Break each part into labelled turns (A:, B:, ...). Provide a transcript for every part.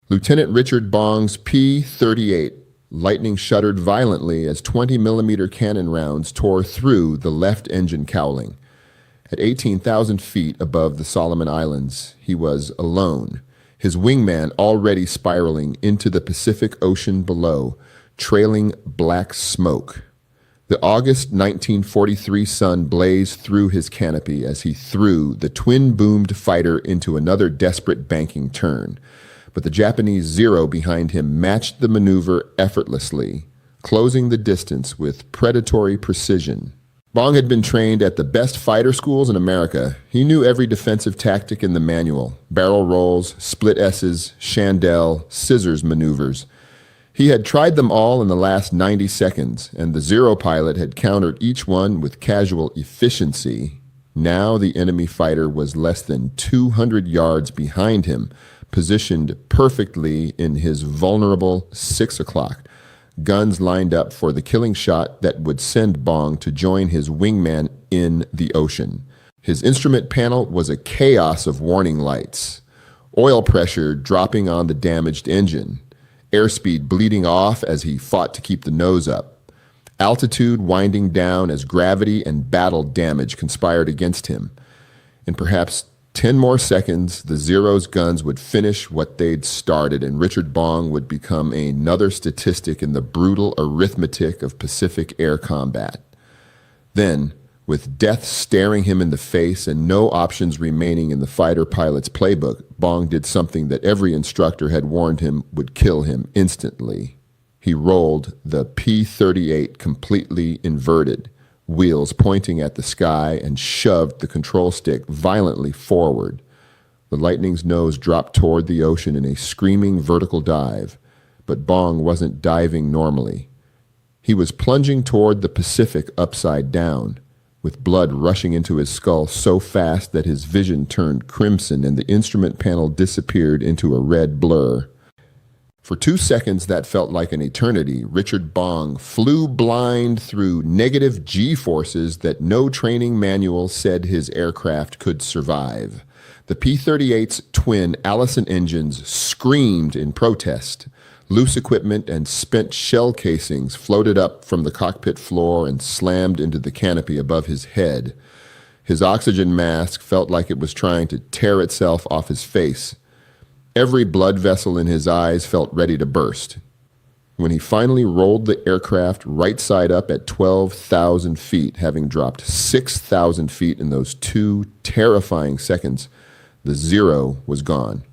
A: Lieutenant Richard Bong's P-38 lightning shuddered violently as 20-millimeter cannon rounds tore through the left engine cowling. At 18,000 feet above the Solomon Islands, he was alone, his wingman already spiraling into the Pacific Ocean below, trailing black smoke. The August 1943 sun blazed through his canopy as he threw the twin-boomed fighter into another desperate banking turn. But the Japanese Zero behind him matched the maneuver effortlessly, closing the distance with predatory precision. Bong had been trained at the best fighter schools in America. He knew every defensive tactic in the manual: barrel rolls, split S's, chandelle, scissors maneuvers. He had tried them all in the last 90 seconds, and the Zero pilot had countered each one with casual efficiency. Now the enemy fighter was less than 200 yards behind him, positioned perfectly in his vulnerable 6 o'clock, guns lined up for the killing shot that would send Bong to join his wingman in the ocean. His instrument panel was a chaos of warning lights, oil pressure dropping on the damaged engine, airspeed bleeding off as he fought to keep the nose up, altitude winding down as gravity and battle damage conspired against him. In perhaps 10 more seconds, the Zero's guns would finish what they'd started, and Richard Bong would become another statistic in the brutal arithmetic of Pacific air combat. Then, with death staring him in the face and no options remaining in the fighter pilot's playbook, Bong did something that every instructor had warned him would kill him instantly. He rolled the P-38 completely inverted, wheels pointing at the sky, and shoved the control stick violently forward. The Lightning's nose dropped toward the ocean in a screaming vertical dive, but Bong wasn't diving normally. He was plunging toward the Pacific upside down, with blood rushing into his skull so fast that his vision turned crimson and the instrument panel disappeared into a red blur. For 2 seconds that felt like an eternity, Richard Bong flew blind through negative G-forces that no training manual said his aircraft could survive. The P-38's twin Allison engines screamed in protest. Loose equipment and spent shell casings floated up from the cockpit floor and slammed into the canopy above his head. His oxygen mask felt like it was trying to tear itself off his face. Every blood vessel in his eyes felt ready to burst. When he finally rolled the aircraft right side up at 12,000 feet, having dropped 6,000 feet in those 2 terrifying seconds, the Zero was gone.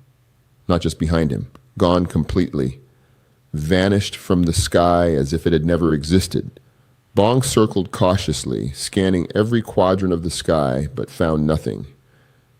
A: Not just behind him, gone completely. Vanished from the sky as if it had never existed. Bong circled cautiously, scanning every quadrant of the sky, but found nothing.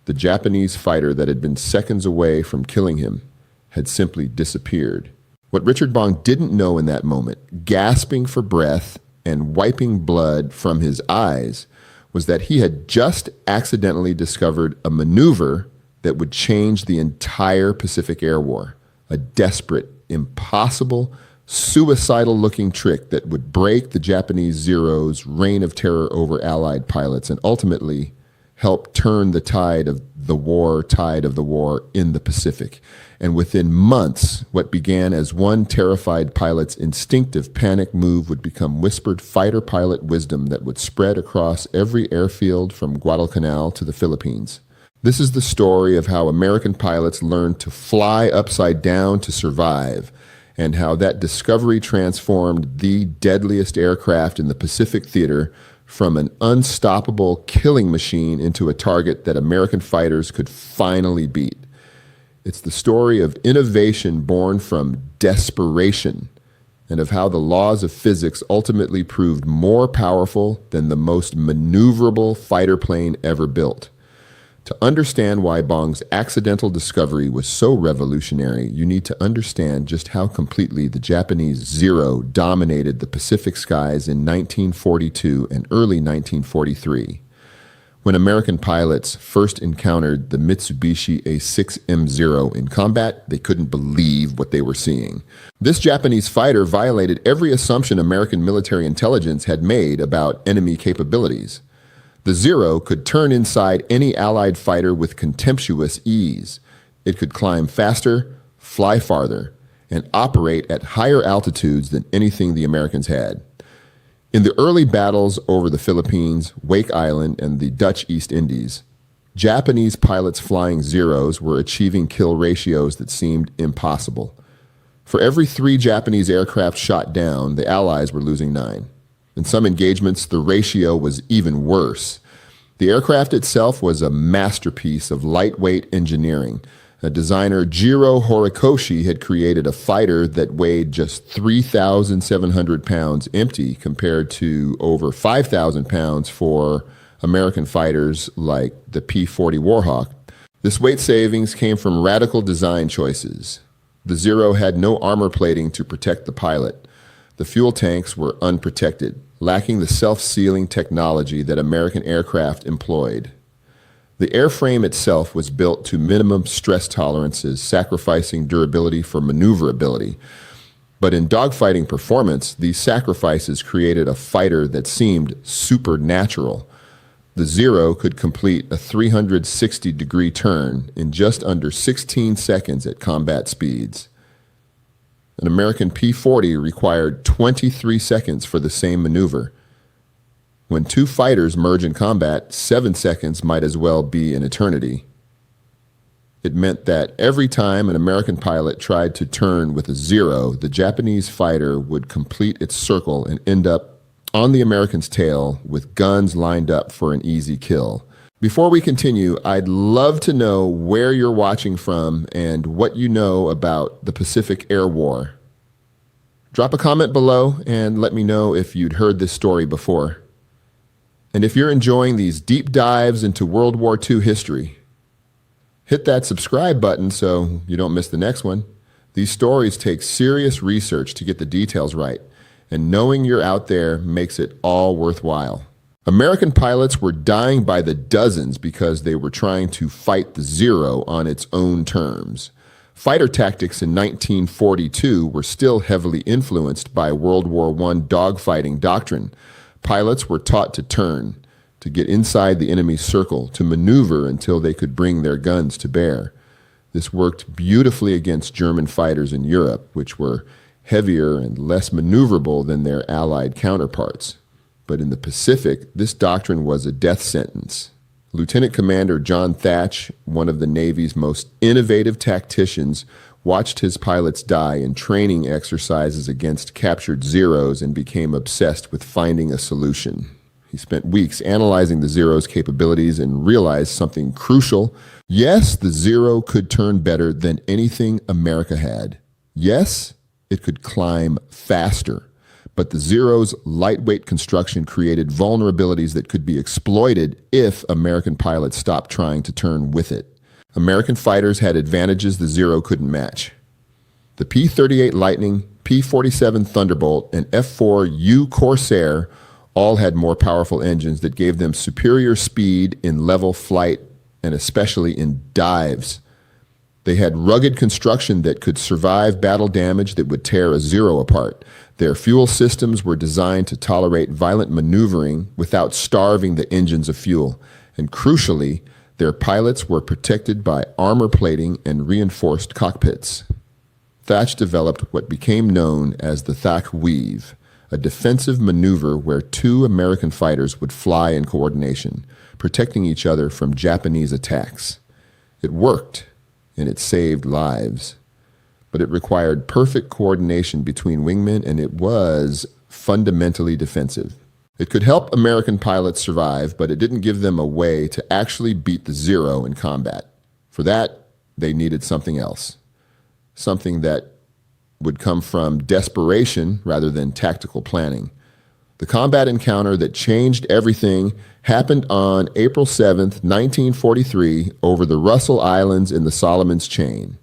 A: The Japanese fighter that had been seconds away from killing him had simply disappeared. What Richard Bong didn't know in that moment, gasping for breath and wiping blood from his eyes, was that he had just accidentally discovered a maneuver that would change the entire Pacific Air War. A desperate, impossible, suicidal-looking trick that would break the Japanese Zero's reign of terror over Allied pilots and ultimately help turn the tide of the war in the Pacific. And within months, what began as one terrified pilot's instinctive panic move would become whispered fighter pilot wisdom that would spread across every airfield from Guadalcanal to the Philippines. This is the story of how American pilots learned to fly upside down to survive, and how that discovery transformed the deadliest aircraft in the Pacific theater from an unstoppable killing machine into a target that American fighters could finally beat. It's the story of innovation born from desperation, and of how the laws of physics ultimately proved more powerful than the most maneuverable fighter plane ever built. To understand why Bong's accidental discovery was so revolutionary, you need to understand just how completely the Japanese Zero dominated the Pacific skies in 1942 and early 1943. When American pilots first encountered the Mitsubishi A6M0 in combat, they couldn't believe what they were seeing. This Japanese fighter violated every assumption American military intelligence had made about enemy capabilities. The Zero could turn inside any Allied fighter with contemptuous ease. It could climb faster, fly farther, and operate at higher altitudes than anything the Americans had. In the early battles over the Philippines, Wake Island, and the Dutch East Indies, Japanese pilots flying Zeros were achieving kill ratios that seemed impossible. For every 3 Japanese aircraft shot down, the Allies were losing 9. In some engagements, the ratio was even worse. The aircraft itself was a masterpiece of lightweight engineering. Designer Jiro Horikoshi had created a fighter that weighed just 3,700 pounds empty compared to over 5,000 pounds for American fighters like the P-40 Warhawk. This weight savings came from radical design choices. The Zero had no armor plating to protect the pilot. The fuel tanks were unprotected, lacking the self-sealing technology that American aircraft employed. The airframe itself was built to minimum stress tolerances, sacrificing durability for maneuverability. But in dogfighting performance, these sacrifices created a fighter that seemed supernatural. The Zero could complete a 360-degree turn in just under 16 seconds at combat speeds. An American P-40 required 23 seconds for the same maneuver. When 2 fighters merge in combat, 7 seconds might as well be an eternity. It meant that every time an American pilot tried to turn with a Zero, the Japanese fighter would complete its circle and end up on the American's tail with guns lined up for an easy kill. Before we continue, I'd love to know where you're watching from and what you know about the Pacific Air War. Drop a comment below and let me know if you'd heard this story before. And if you're enjoying these deep dives into World War II history, hit that subscribe button so you don't miss the next one. These stories take serious research to get the details right, and knowing you're out there makes it all worthwhile. American pilots were dying by the dozens because they were trying to fight the Zero on its own terms. Fighter tactics in 1942 were still heavily influenced by World War I dogfighting doctrine. Pilots were taught to turn, to get inside the enemy's circle, to maneuver until they could bring their guns to bear. This worked beautifully against German fighters in Europe, which were heavier and less maneuverable than their Allied counterparts. But in the Pacific, this doctrine was a death sentence. Lieutenant Commander John Thatch, one of the Navy's most innovative tacticians, watched his pilots die in training exercises against captured Zeros and became obsessed with finding a solution. He spent weeks analyzing the Zero's capabilities and realized something crucial. Yes, the Zero could turn better than anything America had. Yes, it could climb faster, but the Zero's lightweight construction created vulnerabilities that could be exploited if American pilots stopped trying to turn with it. American fighters had advantages the Zero couldn't match. The P-38 Lightning, P-47 Thunderbolt, and F-4U Corsair all had more powerful engines that gave them superior speed in level flight and especially in dives. They had rugged construction that could survive battle damage that would tear a Zero apart. Their fuel systems were designed to tolerate violent maneuvering without starving the engines of fuel. And crucially, their pilots were protected by armor plating and reinforced cockpits. Thatch developed what became known as the Thach Weave, a defensive maneuver where 2 American fighters would fly in coordination, protecting each other from Japanese attacks. It worked, and it saved lives. But it required perfect coordination between wingmen, and it was fundamentally defensive. It could help American pilots survive, but it didn't give them a way to actually beat the Zero in combat. For that, they needed something else. Something that would come from desperation rather than tactical planning. The combat encounter that changed everything happened on April 7th, 1943, over the Russell Islands in the Solomons Chain.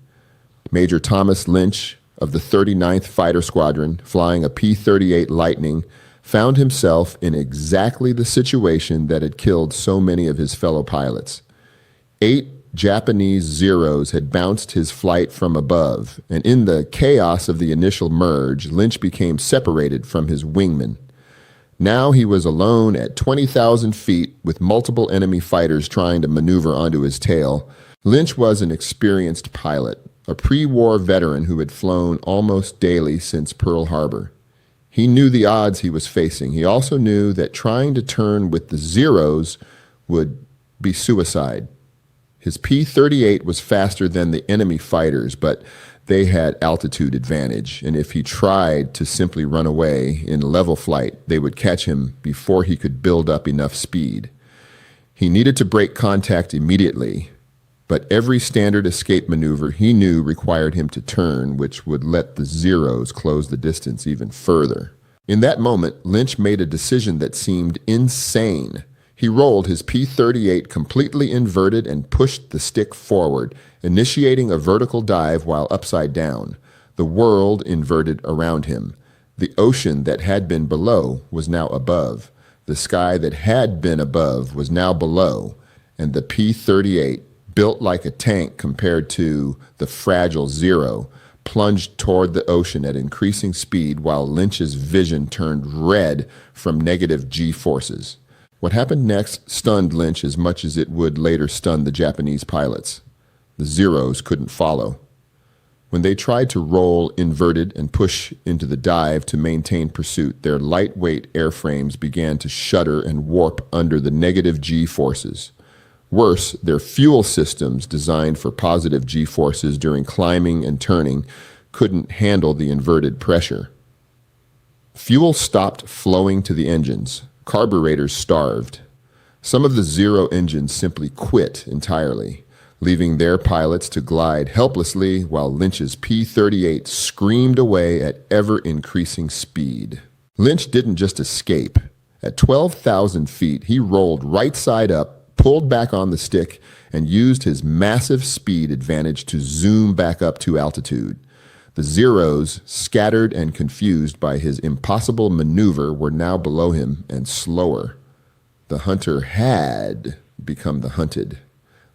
A: Major Thomas Lynch of the 39th Fighter Squadron, flying a P-38 Lightning, found himself in exactly the situation that had killed so many of his fellow pilots. 8 Japanese Zeros had bounced his flight from above, and in the chaos of the initial merge, Lynch became separated from his wingmen. Now he was alone at 20,000 feet with multiple enemy fighters trying to maneuver onto his tail. Lynch was an experienced pilot, a pre-war veteran who had flown almost daily since Pearl Harbor. He knew the odds he was facing. He also knew that trying to turn with the Zeros would be suicide. His P-38 was faster than the enemy fighters, but they had altitude advantage, and if he tried to simply run away in level flight, they would catch him before he could build up enough speed. He needed to break contact immediately, but every standard escape maneuver he knew required him to turn, which would let the Zeros close the distance even further. In that moment, Lynch made a decision that seemed insane. He rolled his P-38 completely inverted and pushed the stick forward, initiating a vertical dive while upside down. The world inverted around him. The ocean that had been below was now above. The sky that had been above was now below, and the P-38, built like a tank compared to the fragile Zero, plunged toward the ocean at increasing speed while Lynch's vision turned red from negative G-forces. What happened next stunned Lynch as much as it would later stun the Japanese pilots. The Zeros couldn't follow. When they tried to roll inverted and push into the dive to maintain pursuit, their lightweight airframes began to shudder and warp under the negative G-forces. Worse, their fuel systems, designed for positive G-forces during climbing and turning, couldn't handle the inverted pressure. Fuel stopped flowing to the engines. Carburetors starved. Some of the Zero engines simply quit entirely, leaving their pilots to glide helplessly while Lynch's P-38 screamed away at ever-increasing speed. Lynch didn't just escape. At 12,000 feet, he rolled right side up, pulled back on the stick, and used his massive speed advantage to zoom back up to altitude. The Zeros, scattered and confused by his impossible maneuver, were now below him and slower. The hunter had become the hunted.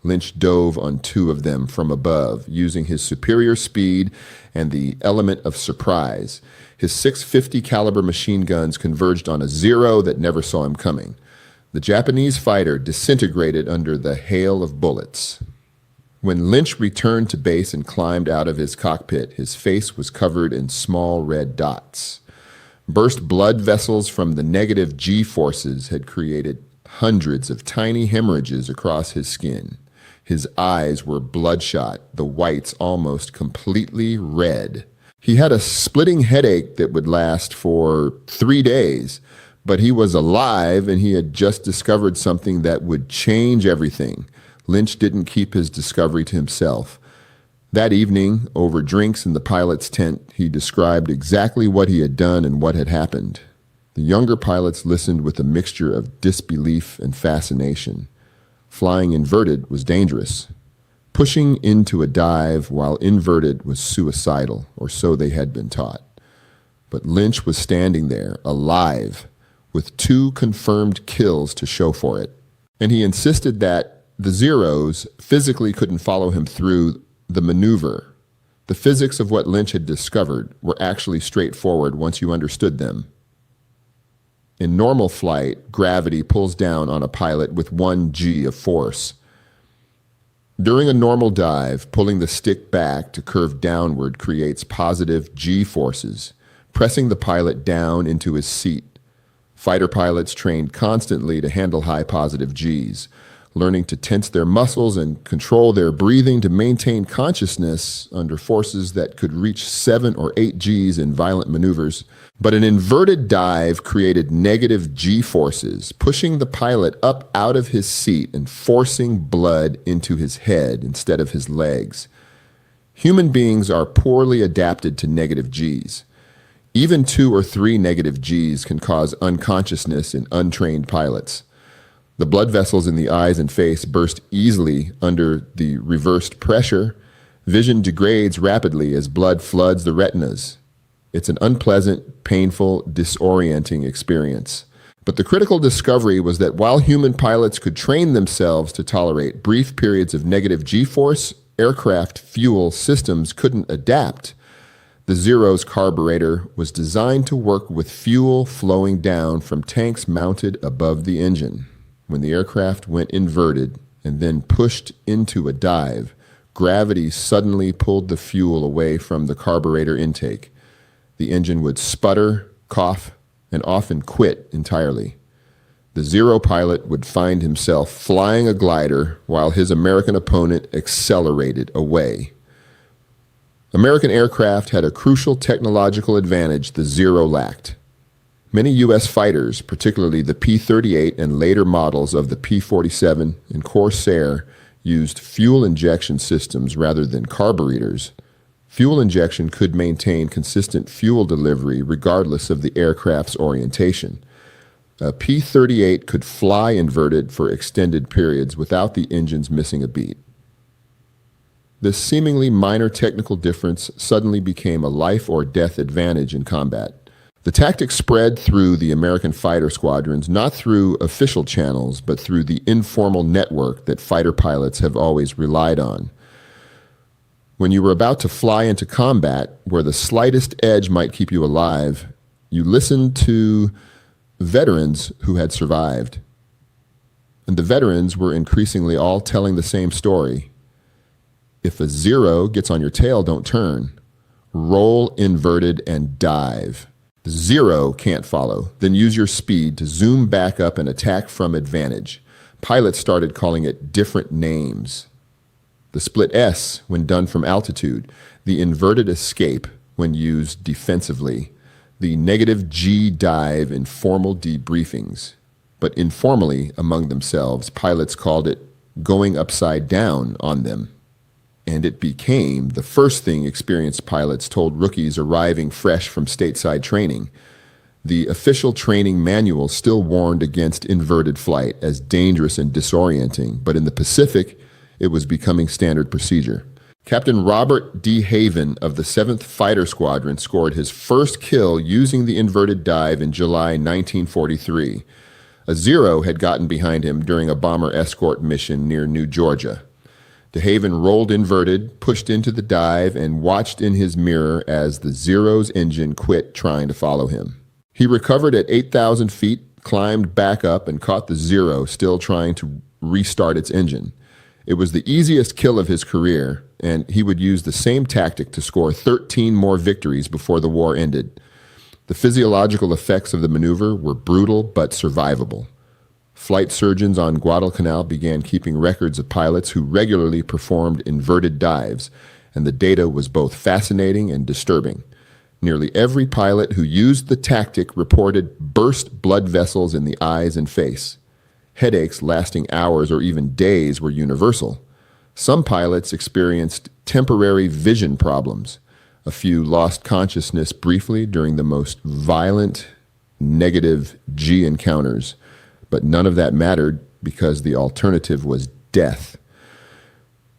A: Lynch dove on two of them from above, using his superior speed and the element of surprise. His .650 caliber machine guns converged on a Zero that never saw him coming. The Japanese fighter disintegrated under the hail of bullets. When Lynch returned to base and climbed out of his cockpit, his face was covered in small red dots. Burst blood vessels from the negative G-forces had created hundreds of tiny hemorrhages across his skin. His eyes were bloodshot, the whites almost completely red. He had a splitting headache that would last for 3 days, but he was alive and he had just discovered something that would change everything. Lynch didn't keep his discovery to himself. That evening, over drinks in the pilot's tent, he described exactly what he had done and what had happened. The younger pilots listened with a mixture of disbelief and fascination. Flying inverted was dangerous. Pushing into a dive while inverted was suicidal, or so they had been taught. But Lynch was standing there, alive, with 2 confirmed kills to show for it. And he insisted that the Zeros physically couldn't follow him through the maneuver. The physics of what Lynch had discovered were actually straightforward once you understood them. In normal flight, gravity pulls down on a pilot with 1 G of force. During a normal dive, pulling the stick back to curve downward creates positive G forces, pressing the pilot down into his seat. Fighter pilots trained constantly to handle high positive Gs, learning to tense their muscles and control their breathing to maintain consciousness under forces that could reach 7 or 8 Gs in violent maneuvers. But an inverted dive created negative G forces, pushing the pilot up out of his seat and forcing blood into his head instead of his legs. Human beings are poorly adapted to negative Gs. Even 2 or 3 negative Gs can cause unconsciousness in untrained pilots. The blood vessels in the eyes and face burst easily under the reversed pressure. Vision degrades rapidly as blood floods the retinas. It's an unpleasant, painful, disorienting experience. But the critical discovery was that while human pilots could train themselves to tolerate brief periods of negative G-force, aircraft fuel systems couldn't adapt. The Zero's carburetor was designed to work with fuel flowing down from tanks mounted above the engine. When the aircraft went inverted and then pushed into a dive, Gravity suddenly pulled the fuel away from the carburetor intake. The engine would sputter, cough, and often quit entirely. The Zero pilot would find himself flying a glider while his American opponent accelerated away. American aircraft had a crucial technological advantage the Zero lacked. Many U.S. fighters, particularly the P-38 and later models of the P-47 and Corsair, used fuel injection systems rather than carburetors. Fuel injection could maintain consistent fuel delivery regardless of the aircraft's orientation. A P-38 could fly inverted for extended periods without the engines missing a beat. This seemingly minor technical difference suddenly became a life-or-death advantage in combat. The tactic spread through the American fighter squadrons not through official channels, but through the informal network that fighter pilots have always relied on. When you were about to fly into combat, where the slightest edge might keep you alive, you listened to veterans who had survived. And the veterans were increasingly all telling the same story. If a Zero gets on your tail, don't turn. Roll inverted and dive. The Zero can't follow. Then use your speed to zoom back up and attack from advantage. Pilots started calling it different names. The split S when done from altitude. The inverted escape when used defensively. The negative G dive in formal debriefings. But informally, among themselves, pilots called it going upside down on them. And it became the first thing experienced pilots told rookies arriving fresh from stateside training. The official training manual still warned against inverted flight as dangerous and disorienting, but in the Pacific, it was becoming standard procedure. Captain Robert D. Haven of the 7th Fighter Squadron scored his first kill using the inverted dive in July 1943. A Zero had gotten behind him during a bomber escort mission near New Georgia. De Haven rolled inverted, pushed into the dive, and watched in his mirror as the Zero's engine quit trying to follow him. He recovered at 8,000 feet, climbed back up, and caught the Zero still trying to restart its engine. It was the easiest kill of his career, and he would use the same tactic to score 13 more victories before the war ended. The physiological effects of the maneuver were brutal but survivable. Flight surgeons on Guadalcanal began keeping records of pilots who regularly performed inverted dives, and the data was both fascinating and disturbing. Nearly every pilot who used the tactic reported burst blood vessels in the eyes and face. Headaches lasting hours or even days were universal. Some pilots experienced temporary vision problems. A few lost consciousness briefly during the most violent negative G encounters. But none of that mattered because the alternative was death.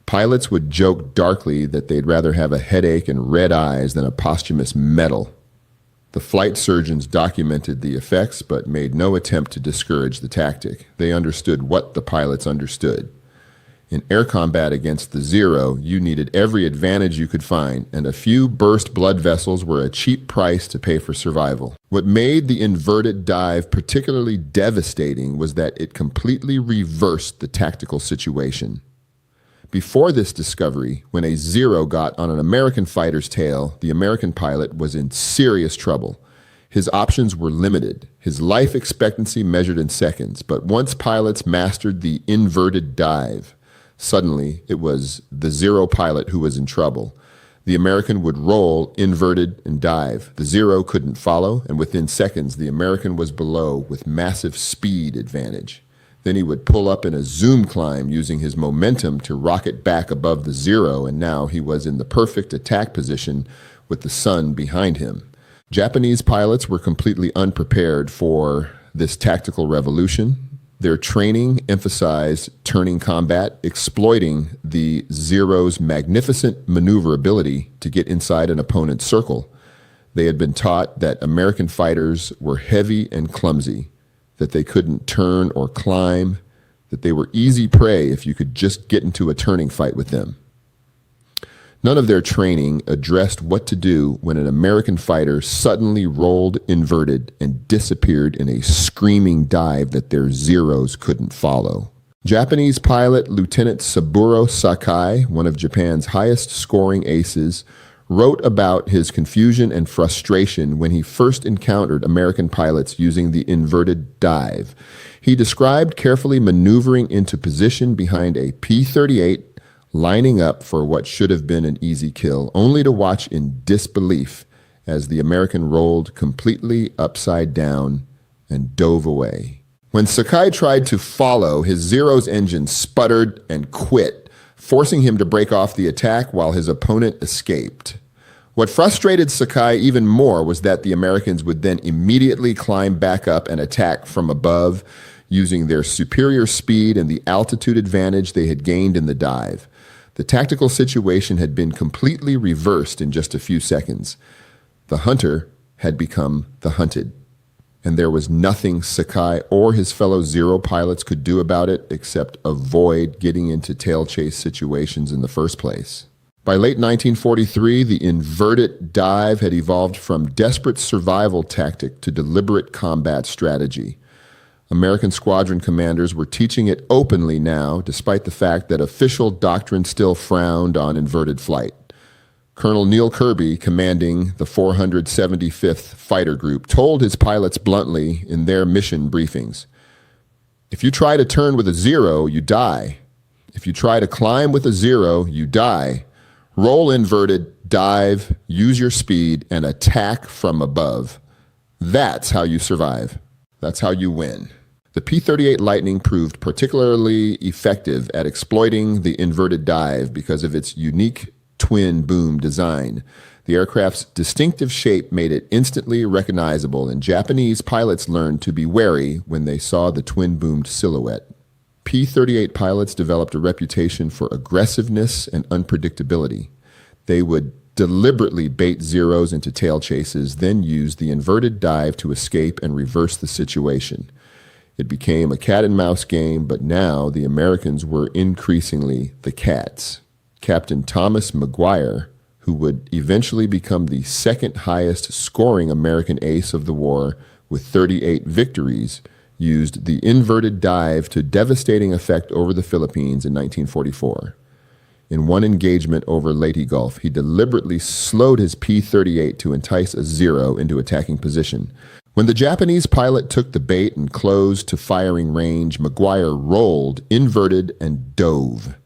A: Pilots would joke darkly that they'd rather have a headache and red eyes than a posthumous medal. The flight surgeons documented the effects but made no attempt to discourage the tactic. They understood what the pilots understood. In air combat against the Zero, you needed every advantage you could find, and a few burst blood vessels were a cheap price to pay for survival. What made the inverted dive particularly devastating was that it completely reversed the tactical situation. Before this discovery, when a Zero got on an American fighter's tail, the American pilot was in serious trouble. His options were limited, his life expectancy measured in seconds, but once pilots mastered the inverted dive, suddenly, it was the Zero pilot who was in trouble. The American would roll, inverted, and dive. The Zero couldn't follow, and within seconds, the American was below with massive speed advantage. Then he would pull up in a zoom climb using his momentum to rocket back above the Zero, and now he was in the perfect attack position with the sun behind him. Japanese pilots were completely unprepared for this tactical revolution. Their training emphasized turning combat, exploiting the Zero's magnificent maneuverability to get inside an opponent's circle. They had been taught that American fighters were heavy and clumsy, that they couldn't turn or climb, that they were easy prey if you could just get into a turning fight with them. None of their training addressed what to do when an American fighter suddenly rolled inverted and disappeared in a screaming dive that their Zeros couldn't follow. Japanese pilot Lieutenant Saburo Sakai, one of Japan's highest scoring aces, wrote about his confusion and frustration when he first encountered American pilots using the inverted dive. He described carefully maneuvering into position behind a P-38, lining up for what should have been an easy kill, only to watch in disbelief as the American rolled completely upside down and dove away. When Sakai tried to follow, his Zero's engine sputtered and quit, forcing him to break off the attack while his opponent escaped. What frustrated Sakai even more was that the Americans would then immediately climb back up and attack from above, using their superior speed and the altitude advantage they had gained in the dive. The tactical situation had been completely reversed in just a few seconds. The hunter had become the hunted, and there was nothing Sakai or his fellow Zero pilots could do about it except avoid getting into tail chase situations in the first place. By late 1943, the inverted dive had evolved from desperate survival tactic to deliberate combat strategy. American squadron commanders were teaching it openly now, despite the fact that official doctrine still frowned on inverted flight. Colonel Neil Kirby, commanding the 475th Fighter Group, told his pilots bluntly in their mission briefings, "If you try to turn with a zero, you die. If you try to climb with a zero, you die. Roll inverted, dive, use your speed, and attack from above. That's how you survive. That's how you win." The P-38 Lightning proved particularly effective at exploiting the inverted dive because of its unique twin boom design. The aircraft's distinctive shape made it instantly recognizable, and Japanese pilots learned to be wary when they saw the twin-boomed silhouette. P-38 pilots developed a reputation for aggressiveness and unpredictability. They would deliberately bait Zeros into tail chases, then use the inverted dive to escape and reverse the situation. It became a cat-and-mouse game, but now the Americans were increasingly the cats. Captain Thomas Maguire, who would eventually become the second highest scoring American ace of the war with 38 victories, used the inverted dive to devastating effect over the Philippines in 1944. In one engagement over Leyte Gulf, he deliberately slowed his P-38 to entice a Zero into attacking position. When the Japanese pilot took the bait and closed to firing range, Maguire rolled, inverted, and dove.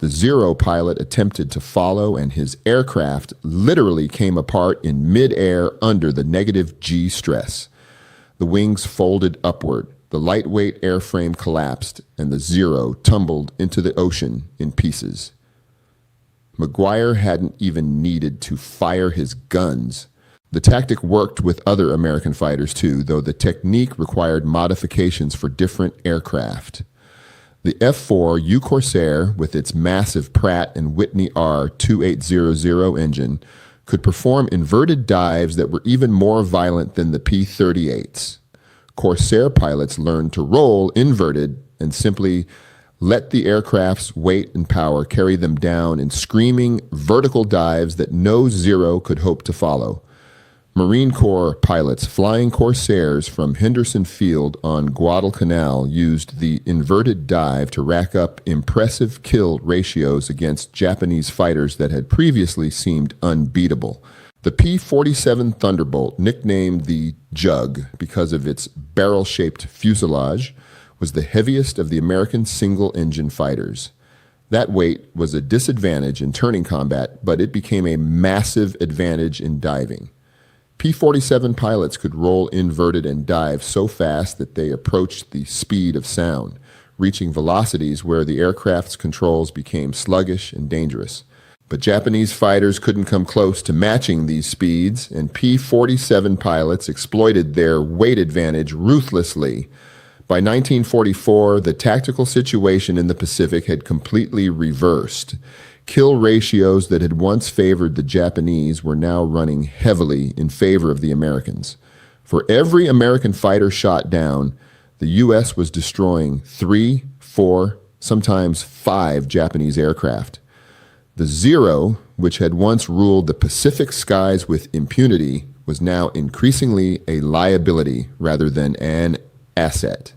A: The Zero pilot attempted to follow, and his aircraft literally came apart in mid-air under the negative G stress. The wings folded upward, the lightweight airframe collapsed, and the Zero tumbled into the ocean in pieces. Maguire hadn't even needed to fire his guns. The tactic worked with other American fighters too, though the technique required modifications for different aircraft. The F-4U Corsair, with its massive Pratt & Whitney R2800 engine, could perform inverted dives that were even more violent than the P-38s. Corsair pilots learned to roll inverted and simply let the aircraft's weight and power carry them down in screaming vertical dives that no Zero could hope to follow. Marine Corps pilots flying Corsairs from Henderson Field on Guadalcanal used the inverted dive to rack up impressive kill ratios against Japanese fighters that had previously seemed unbeatable. The P-47 Thunderbolt, nicknamed the Jug because of its barrel-shaped fuselage, was the heaviest of the American single-engine fighters. That weight was a disadvantage in turning combat, but it became a massive advantage in diving. P-47 pilots could roll inverted and dive so fast that they approached the speed of sound, reaching velocities where the aircraft's controls became sluggish and dangerous. But Japanese fighters couldn't come close to matching these speeds, and P-47 pilots exploited their weight advantage ruthlessly. By 1944, the tactical situation in the Pacific had completely reversed. Kill ratios that had once favored the Japanese were now running heavily in favor of the Americans. For every American fighter shot down, the U.S. was destroying 3, 4, sometimes 5 Japanese aircraft. The Zero, which had once ruled the Pacific skies with impunity, was now increasingly a liability rather than an asset.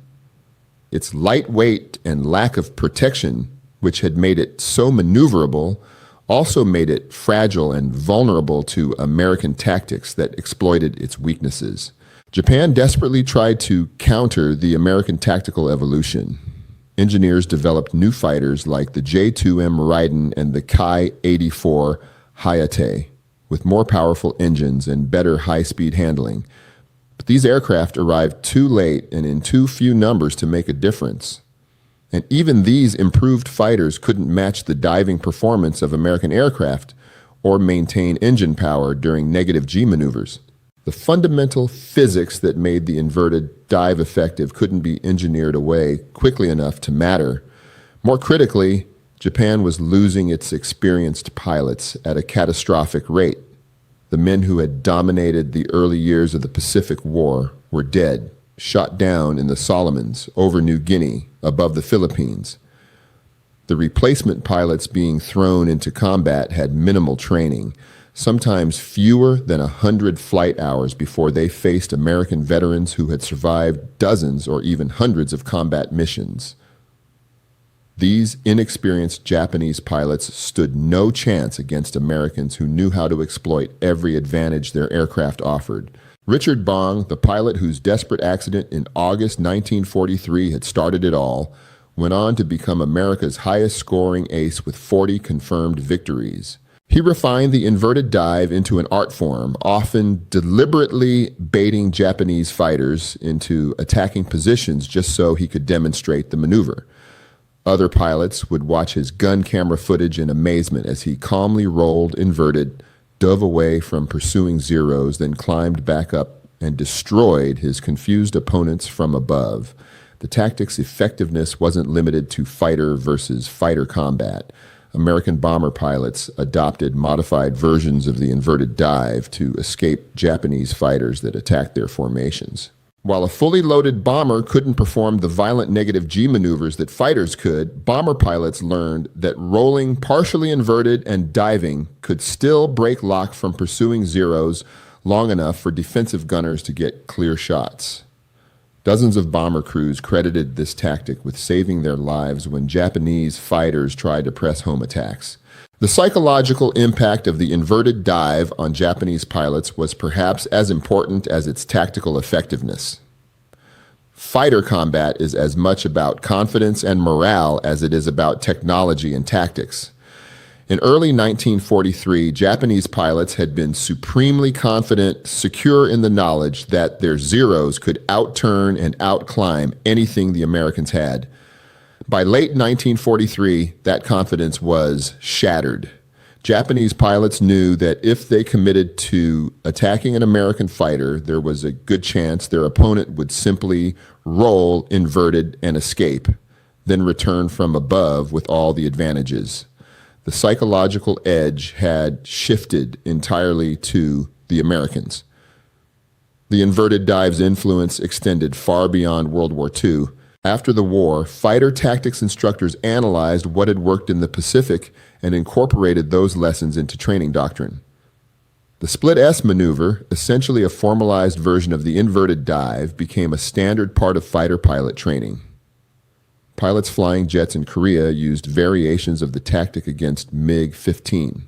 A: Its lightweight and lack of protection, which had made it so maneuverable, also made it fragile and vulnerable to American tactics that exploited its weaknesses. Japan desperately tried to counter the American tactical evolution. Engineers developed new fighters like the J-2M Raiden and the Kai-84 Hayate, with more powerful engines and better high-speed handling. But these aircraft arrived too late and in too few numbers to make a difference. And even these improved fighters couldn't match the diving performance of American aircraft or maintain engine power during negative G maneuvers. The fundamental physics that made the inverted dive effective couldn't be engineered away quickly enough to matter. More critically, Japan was losing its experienced pilots at a catastrophic rate. The men who had dominated the early years of the Pacific War were dead, shot down in the Solomons, over New Guinea, above the Philippines. The replacement pilots being thrown into combat had minimal training, sometimes fewer than 100 flight hours before they faced American veterans who had survived dozens or even hundreds of combat missions. These inexperienced Japanese pilots stood no chance against Americans who knew how to exploit every advantage their aircraft offered. Richard Bong, the pilot whose desperate accident in August 1943 had started it all, went on to become America's highest-scoring ace with 40 confirmed victories. He refined the inverted dive into an art form, often deliberately baiting Japanese fighters into attacking positions just so he could demonstrate the maneuver. Other pilots would watch his gun camera footage in amazement as he calmly rolled inverted, dove away from pursuing Zeros, then climbed back up and destroyed his confused opponents from above. The tactic's effectiveness wasn't limited to fighter versus fighter combat. American bomber pilots adopted modified versions of the inverted dive to escape Japanese fighters that attacked their formations. While a fully loaded bomber couldn't perform the violent negative G maneuvers that fighters could, bomber pilots learned that rolling partially inverted and diving could still break lock from pursuing Zeros long enough for defensive gunners to get clear shots. Dozens of bomber crews credited this tactic with saving their lives when Japanese fighters tried to press home attacks. The psychological impact of the inverted dive on Japanese pilots was perhaps as important as its tactical effectiveness. Fighter combat is as much about confidence and morale as it is about technology and tactics. In early 1943, Japanese pilots had been supremely confident, secure in the knowledge that their Zeros could outturn and outclimb anything the Americans had. By late 1943, that confidence was shattered. Japanese pilots knew that if they committed to attacking an American fighter, there was a good chance their opponent would simply roll inverted and escape, then return from above with all the advantages. The psychological edge had shifted entirely to the Americans. The inverted dive's influence extended far beyond World War II. After the war, fighter tactics instructors analyzed what had worked in the Pacific and incorporated those lessons into training doctrine. The split S maneuver, essentially a formalized version of the inverted dive, became a standard part of fighter pilot training. Pilots flying jets in Korea used variations of the tactic against MiG-15.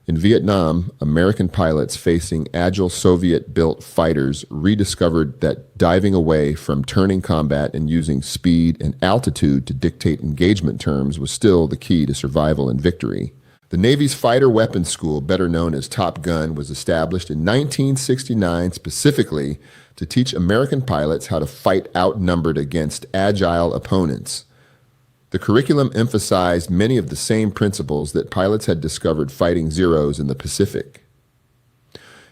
A: In Vietnam, American pilots facing agile Soviet-built fighters rediscovered that diving away from turning combat and using speed and altitude to dictate engagement terms was still the key to survival and victory. The Navy's Fighter Weapons School, better known as Top Gun, was established in 1969 specifically to teach American pilots how to fight outnumbered against agile opponents. The curriculum emphasized many of the same principles that pilots had discovered fighting Zeros in the Pacific.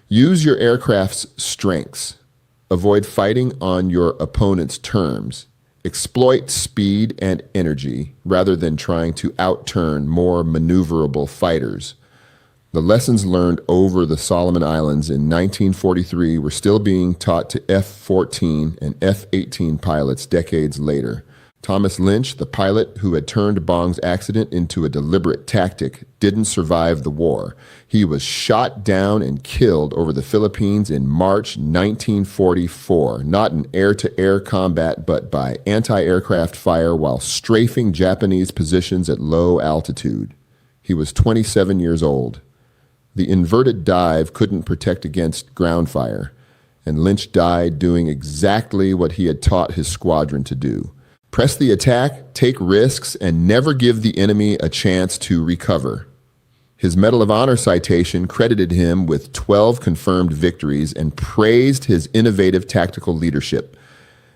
A: Use your aircraft's strengths. Avoid fighting on your opponent's terms. Exploit speed and energy rather than trying to outturn more maneuverable fighters. The lessons learned over the Solomon Islands in 1943 were still being taught to F-14 and F-18 pilots decades later. Thomas Lynch, the pilot who had turned Bong's accident into a deliberate tactic, didn't survive the war. He was shot down and killed over the Philippines in March 1944, not in air-to-air combat, but by anti-aircraft fire while strafing Japanese positions at low altitude. He was 27 years old. The inverted dive couldn't protect against ground fire, and Lynch died doing exactly what he had taught his squadron to do. Press the attack, take risks, and never give the enemy a chance to recover. His Medal of Honor citation credited him with 12 confirmed victories and praised his innovative tactical leadership.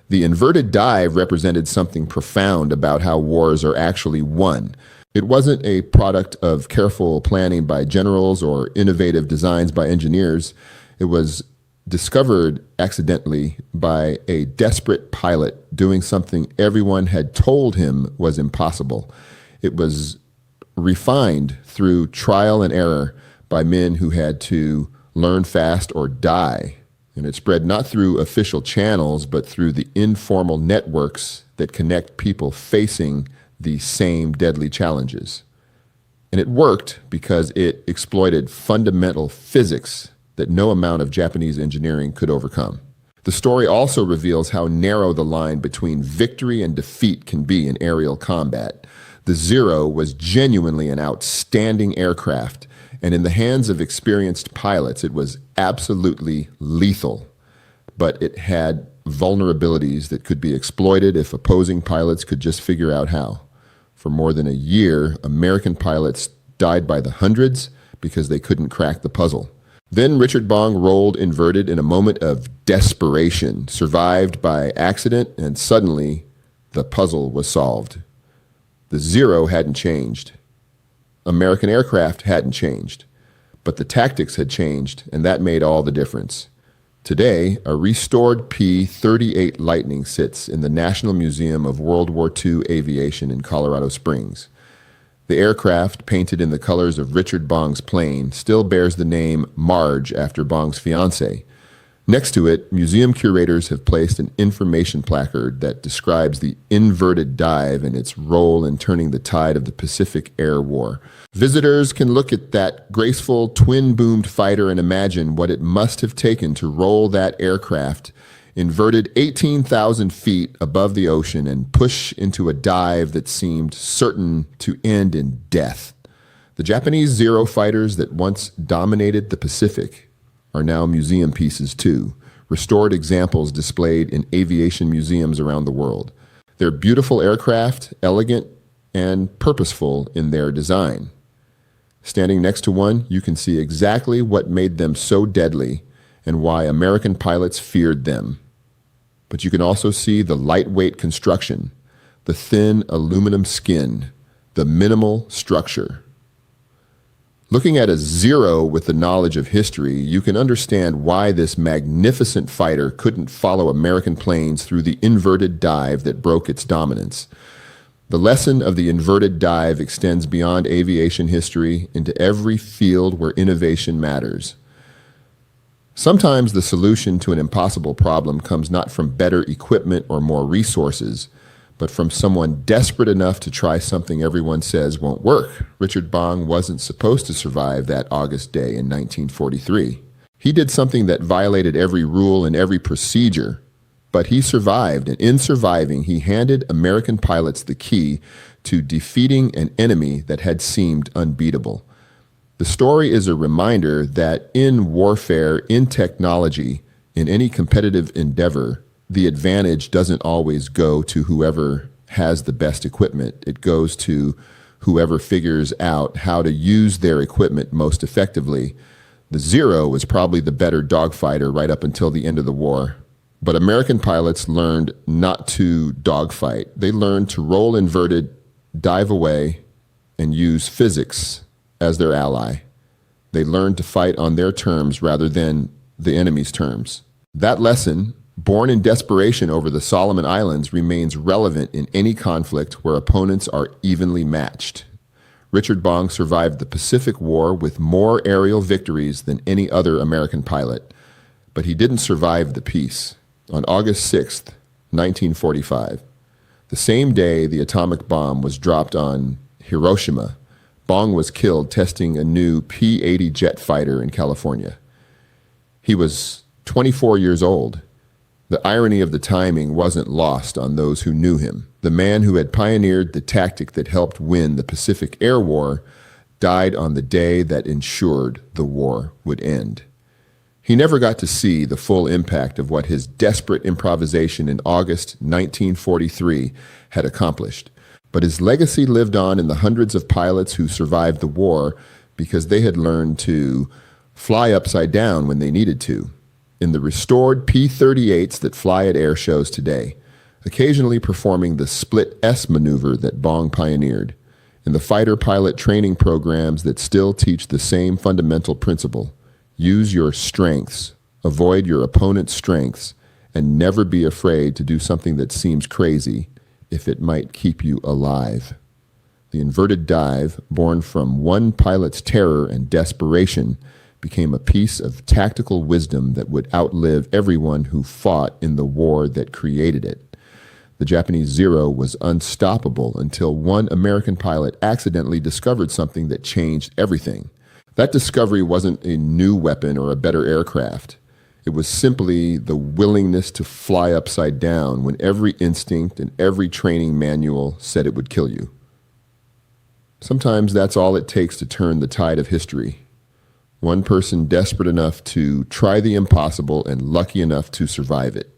A: The inverted dive represented something profound about how wars are actually won. It wasn't a product of careful planning by generals or innovative designs by engineers. It was discovered accidentally by a desperate pilot doing something everyone had told him was impossible. It was refined through trial and error by men who had to learn fast or die. And it spread not through official channels, but through the informal networks that connect people facing the same deadly challenges. And it worked because it exploited fundamental physics that no amount of Japanese engineering could overcome. The story also reveals how narrow the line between victory and defeat can be in aerial combat. The Zero was genuinely an outstanding aircraft, and in the hands of experienced pilots, it was absolutely lethal. But it had vulnerabilities that could be exploited if opposing pilots could just figure out how. For more than a year, American pilots died by the hundreds because they couldn't crack the puzzle. Then Richard Bong rolled inverted in a moment of desperation, survived by accident, and suddenly the puzzle was solved. The Zero hadn't changed. American aircraft hadn't changed. But the tactics had changed, and that made all the difference. Today, a restored P-38 Lightning sits in the National Museum of World War II Aviation in Colorado Springs. The aircraft, painted in the colors of Richard Bong's plane, still bears the name Marge after Bong's fiancée. Next to it, museum curators have placed an information placard that describes the inverted dive and its role in turning the tide of the Pacific Air War. Visitors can look at that graceful twin-boomed fighter and imagine what it must have taken to roll that aircraft inverted 18,000 feet above the ocean and push into a dive that seemed certain to end in death. The Japanese Zero fighters that once dominated the Pacific are now museum pieces too, restored examples displayed in aviation museums around the world. They're beautiful aircraft, elegant and purposeful in their design. Standing next to one, you can see exactly what made them so deadly and why American pilots feared them. But you can also see the lightweight construction, the thin aluminum skin, the minimal structure. Looking at a Zero with the knowledge of history, you can understand why this magnificent fighter couldn't follow American planes through the inverted dive that broke its dominance. The lesson of the inverted dive extends beyond aviation history into every field where innovation matters. Sometimes the solution to an impossible problem comes not from better equipment or more resources, but from someone desperate enough to try something everyone says won't work. Richard Bong wasn't supposed to survive that August day in 1943. He did something that violated every rule and every procedure, but he survived, and in surviving, he handed American pilots the key to defeating an enemy that had seemed unbeatable. The story is a reminder that in warfare, in technology, in any competitive endeavor, the advantage doesn't always go to whoever has the best equipment. It goes to whoever figures out how to use their equipment most effectively. The Zero was probably the better dogfighter right up until the end of the war. But American pilots learned not to dogfight. They learned to roll inverted, dive away, and use physics as their ally. They learned to fight on their terms rather than the enemy's terms. That lesson, born in desperation over the Solomon Islands, remains relevant in any conflict where opponents are evenly matched. Richard Bong survived the Pacific War with more aerial victories than any other American pilot, but he didn't survive the peace. On August 6th, 1945, The same day the atomic bomb was dropped on Hiroshima, Bong was killed testing a new P-80 jet fighter in California. He was 24 years old. The irony of the timing wasn't lost on those who knew him. The man who had pioneered the tactic that helped win the Pacific Air War died on the day that ensured the war would end. He never got to see the full impact of what his desperate improvisation in August 1943 had accomplished. But his legacy lived on in the hundreds of pilots who survived the war because they had learned to fly upside down when they needed to, in the restored P-38s that fly at air shows today, occasionally performing the split S maneuver that Bong pioneered, in the fighter pilot training programs that still teach the same fundamental principle: use your strengths, avoid your opponent's strengths, and never be afraid to do something that seems crazy if it might keep you alive. The inverted dive, born from one pilot's terror and desperation, became a piece of tactical wisdom that would outlive everyone who fought in the war that created it. The Japanese Zero was unstoppable until one American pilot accidentally discovered something that changed everything. That discovery wasn't a new weapon or a better aircraft. It was simply the willingness to fly upside down when every instinct and every training manual said it would kill you. Sometimes that's all it takes to turn the tide of history. One person desperate enough to try the impossible and lucky enough to survive it.